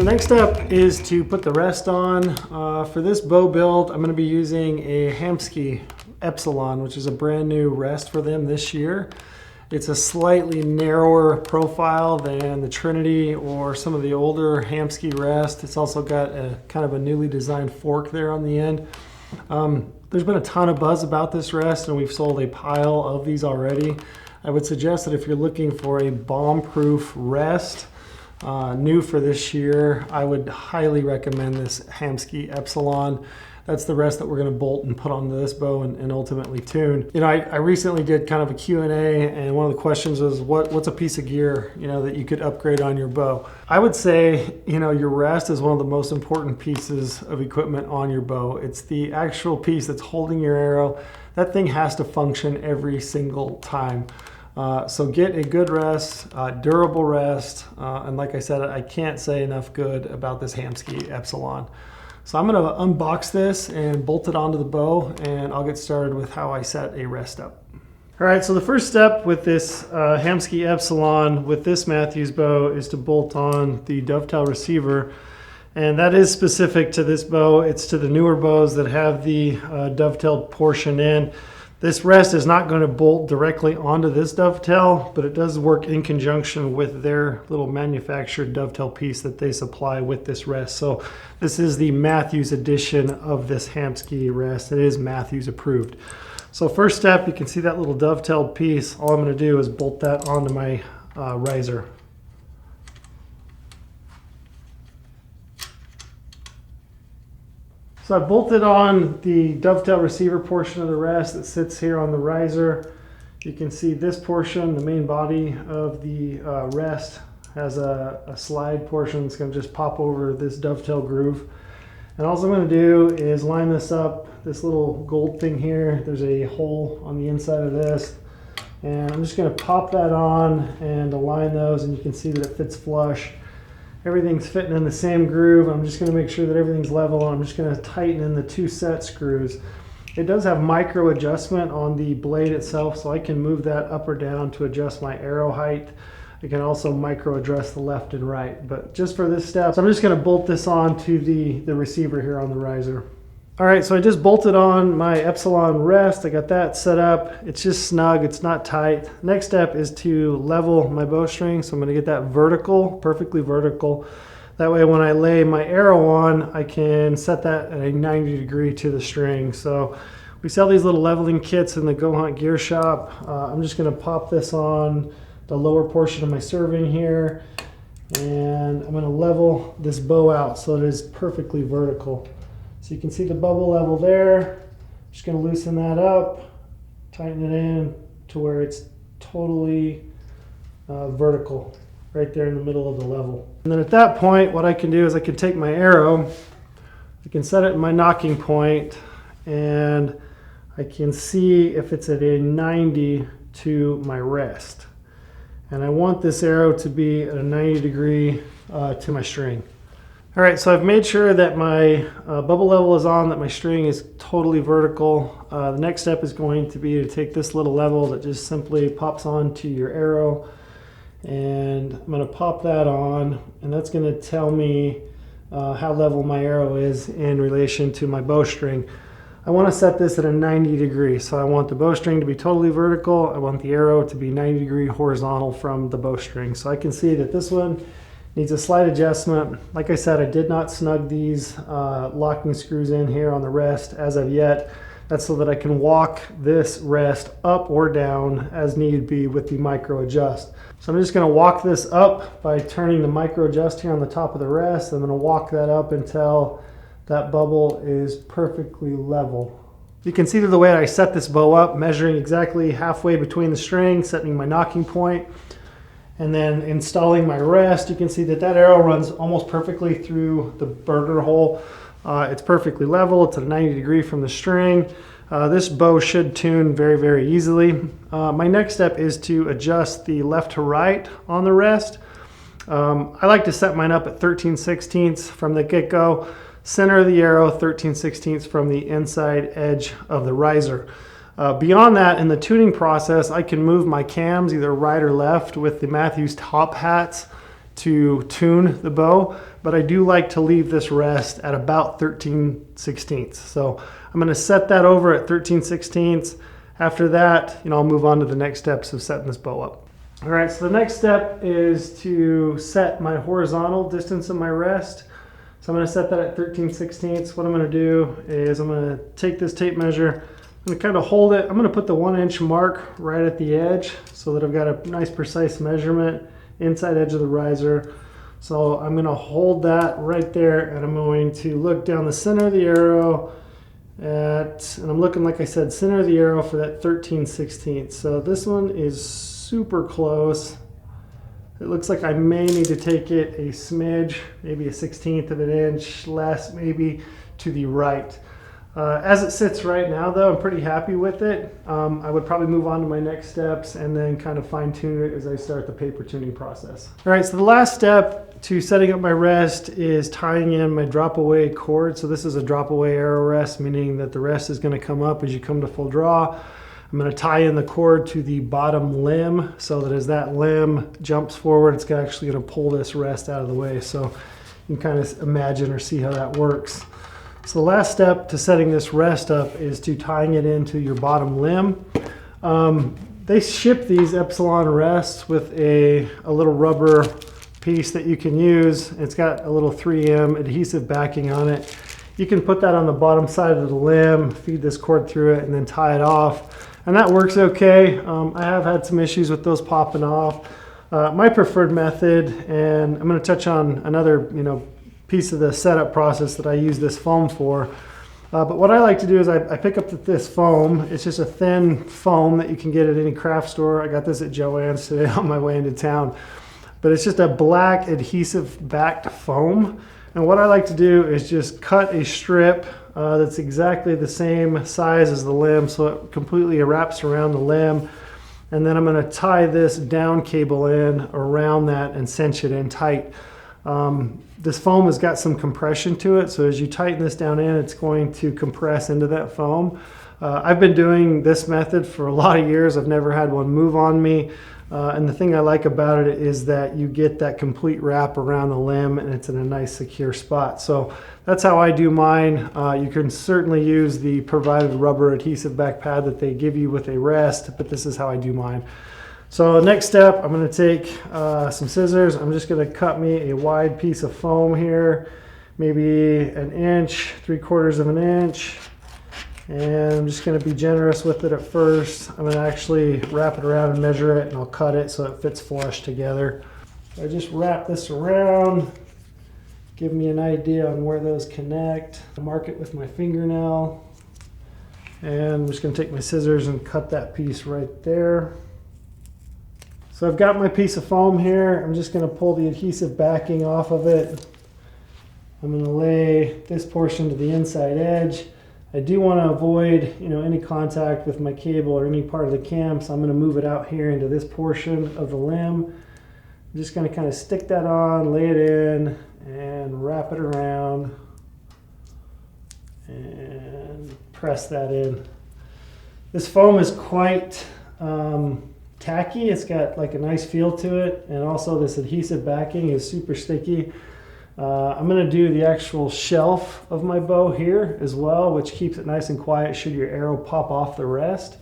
next step is to put the rest on. For this bow build, I'm going to be using a Hamskea Epsilon, which is a brand new rest for them this year. It's a slightly narrower profile than the Trinity or some of the older Hamskea rest. It's also got a kind of a newly designed fork there on the end. There's been a ton of buzz about this rest, and we've sold a pile of these already. I would suggest that if you're looking for a bomb-proof rest, new for this year, I would highly recommend this Hamskea Epsilon. That's the rest that we're going to bolt and put onto this bow and ultimately tune. You know, I recently did kind of a Q&A, and one of the questions was, what's a piece of gear, you know, that you could upgrade on your bow? I would say, you know, your rest is one of the most important pieces of equipment on your bow. It's the actual piece that's holding your arrow. That thing has to function every single time. So get a good rest, durable rest, and like I said, I can't say enough good about this Hamskea Epsilon. So I'm going to unbox this and bolt it onto the bow, and I'll get started with how I set a rest up. All right, so the first step with this Hamskea Epsilon with this Matthews bow is to bolt on the dovetail receiver, and that is specific to this bow. It's to the newer bows that have the dovetailed portion in. This rest is not going to bolt directly onto this dovetail, but it does work in conjunction with their little manufactured dovetail piece that they supply with this rest. So this is the Matthews edition of this Hamskea rest. It is Matthews approved. So first step, you can see that little dovetailed piece. All I'm going to do is bolt that onto my riser. So I bolted on the dovetail receiver portion of the rest that sits here on the riser. You can see this portion, the main body of the rest, has a slide portion that's going to just pop over this dovetail groove. And all I'm going to do is line this up, this little gold thing here. There's a hole on the inside of this. And I'm just going to pop that on and align those, and you can see that it fits flush. Everything's fitting in the same groove. I'm just going to make sure that everything's level. I'm just going to tighten in the 2 set screws. It does have micro adjustment on the blade itself, so I can move that up or down to adjust my arrow height. I can also micro adjust the left and right, but just for this step, so I'm just going to bolt this on to the receiver here on the riser. All right, so I just bolted on my Epsilon rest. I got that set up. It's just snug, it's not tight. Next step is to level my bowstring. So I'm gonna get that vertical, perfectly vertical. That way when I lay my arrow on, I can set that at a 90 degree to the string. So we sell these little leveling kits in the goHUNT gear shop. I'm just gonna pop this on the lower portion of my serving here, and I'm gonna level this bow out so it is perfectly vertical. So you can see the bubble level there. Just going to loosen that up, tighten it in to where it's totally vertical, right there in the middle of the level. And then at that point, what I can do is I can take my arrow, I can set it in my nocking point, and I can see if it's at a 90 to my rest. And I want this arrow to be at a 90 degree to my string. All right, so I've made sure that my bubble level is on, that my string is totally vertical. The next step is going to be to take this little level that just simply pops onto your arrow, and I'm going to pop that on, and that's going to tell me how level my arrow is in relation to my bowstring. I want to set this at a 90 degree, so I want the bowstring to be totally vertical. I want the arrow to be 90 degree horizontal from the bowstring. So I can see that this one needs a slight adjustment. Like I said, I did not snug these locking screws in here on the rest as of yet. That's so that I can walk this rest up or down as need be with the micro adjust. So I'm just going to walk this up by turning the micro adjust here on the top of the rest. I'm going to walk that up until that bubble is perfectly level. You can see the way I set this bow up, measuring exactly halfway between the string, setting my nocking point, and then installing my rest. You can see that that arrow runs almost perfectly through the burger hole. It's perfectly level. It's at a 90 degree from the string. This bow should tune very, very easily. My next step is to adjust the left to right on the rest. I like to set mine up at 13/16 from the get-go. Center of the arrow, 13/16 from the inside edge of the riser. Beyond that, in the tuning process, I can move my cams either right or left with the Matthews top hats to tune the bow, but I do like to leave this rest at about 13/16. So I'm going to set that over at 13/16. After that, I'll move on to the next steps of setting this bow up. All right, so the next step is to set my horizontal distance of my rest. So I'm going to set that at 13/16. What I'm going to do is I'm going to take this tape measure, I'm going to kind of hold it. I'm going to put the 1-inch mark right at the edge so that I've got a nice precise measurement inside edge of the riser. So I'm going to hold that right there, and I'm going to look down the center of the arrow and I'm looking, like I said, center of the arrow for that 13/16. So this one is super close. It looks like I may need to take it a smidge, maybe a 1/16 of an inch less, maybe to the right. As it sits right now, though, I'm pretty happy with it. I would probably move on to my next steps and then kind of fine tune it as I start the paper tuning process. All right, so the last step to setting up my rest is tying in my drop away cord. So this is a drop away arrow rest, meaning that the rest is going to come up as you come to full draw. I'm going to tie in the cord to the bottom limb so that as that limb jumps forward, it's actually going to pull this rest out of the way. So you can kind of imagine or see how that works. So the last step to setting this rest up is to tying it into your bottom limb. They ship these Epsilon rests with a little rubber piece that you can use. It's got a little 3M adhesive backing on it. You can put that on the bottom side of the limb, feed this cord through it, and then tie it off. And that works okay. I have had some issues with those popping off. My preferred method, and I'm going to touch on another piece of the setup process that I use this foam for. But what I like to do is I pick up this foam. It's just a thin foam that you can get at any craft store. I got this at Joann's today on my way into town. But it's just a black adhesive backed foam. And what I like to do is just cut a strip that's exactly the same size as the limb, so it completely wraps around the limb. And then I'm going to tie this down cable in around that and cinch it in tight. This foam has got some compression to it, so as you tighten this down in, it's going to compress into that foam. I've been doing this method for a lot of years. I've never had one move on me. And the thing I like about it is that you get that complete wrap around the limb and it's in a nice secure spot. So that's how I do mine. You can certainly use the provided rubber adhesive back pad that they give you with a rest, but this is how I do mine. So next step, I'm going to take some scissors. I'm just going to cut me a wide piece of foam here, maybe 1 inch, 3/4 of an inch. And I'm just going to be generous with it at first. I'm going to actually wrap it around and measure it, and I'll cut it so it fits flush together. So I just wrap this around, give me an idea on where those connect. I mark it with my fingernail, and I'm just going to take my scissors and cut that piece right there. So I've got my piece of foam here. I'm just going to pull the adhesive backing off of it. I'm going to lay this portion to the inside edge. I do want to avoid, any contact with my cable or any part of the cam, so I'm going to move it out here into this portion of the limb. I'm just going to kind of stick that on, lay it in, and wrap it around, and press that in. This foam is quite tacky. It's got like a nice feel to it, and also this adhesive backing is super sticky. I'm going to do the actual shelf of my bow here as well, which keeps it nice and quiet should your arrow pop off the rest.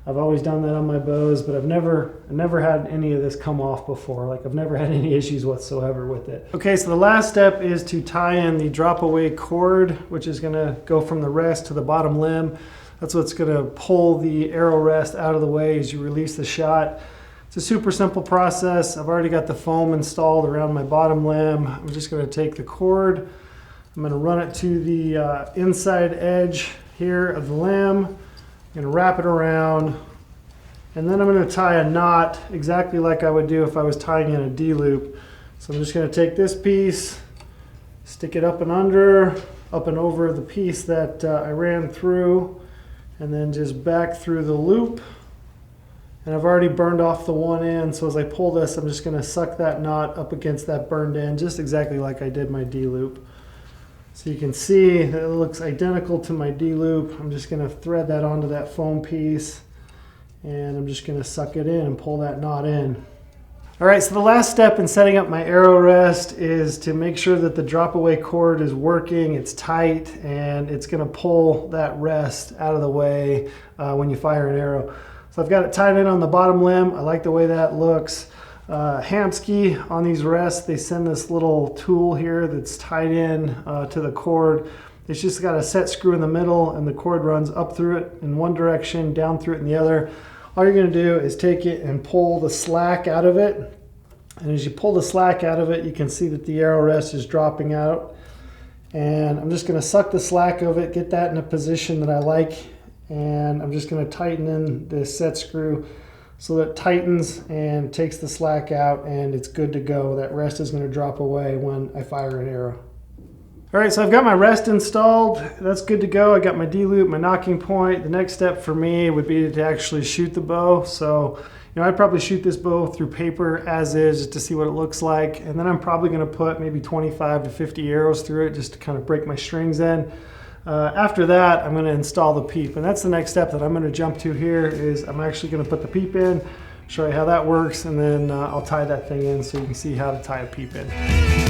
I've always done that on my bows, but I've never had any of this come off before. Like, I've never had any issues whatsoever with it. Okay, so the last step is to tie in the drop away cord, which is going to go from the rest to the bottom limb. That's what's going to pull the arrow rest out of the way as you release the shot. It's a super simple process. I've already got the foam installed around my bottom limb. I'm just going to take the cord. I'm going to run it to the inside edge here of the limb. I'm going to wrap it around. And then I'm going to tie a knot exactly like I would do if I was tying in a D-loop. So I'm just going to take this piece, stick it up and under, up and over the piece that I ran through, and then just back through the loop. And I've already burned off the one end, so as I pull this, I'm just going to suck that knot up against that burned end, just exactly like I did my D-loop. So you can see that it looks identical to my D-loop. I'm just going to thread that onto that foam piece, and I'm just going to suck it in and pull that knot in. All right, so the last step in setting up my arrow rest is to make sure that the drop away cord is working, it's tight, and it's gonna pull that rest out of the way when you fire an arrow. So I've got it tied in on the bottom limb. I like the way that looks. Hamskea on these rests, they send this little tool here that's tied in to the cord. It's just got a set screw in the middle, and the cord runs up through it in one direction, down through it in the other. All you're going to do is take it and pull the slack out of it. And as you pull the slack out of it, you can see that the arrow rest is dropping out. And I'm just going to suck the slack of it, get that in a position that I like. And I'm just going to tighten in this set screw so that it tightens and takes the slack out, and it's good to go. That rest is going to drop away when I fire an arrow. All right, so I've got my rest installed. That's good to go. I got my D-loop, my nocking point. The next step for me would be to actually shoot the bow. So, I'd probably shoot this bow through paper as is just to see what it looks like. And then I'm probably gonna put maybe 25 to 50 arrows through it just to kind of break my strings in. After that, I'm gonna install the peep. And that's the next step that I'm gonna jump to here is I'm actually gonna put the peep in, show you how that works, and then I'll tie that thing in so you can see how to tie a peep in.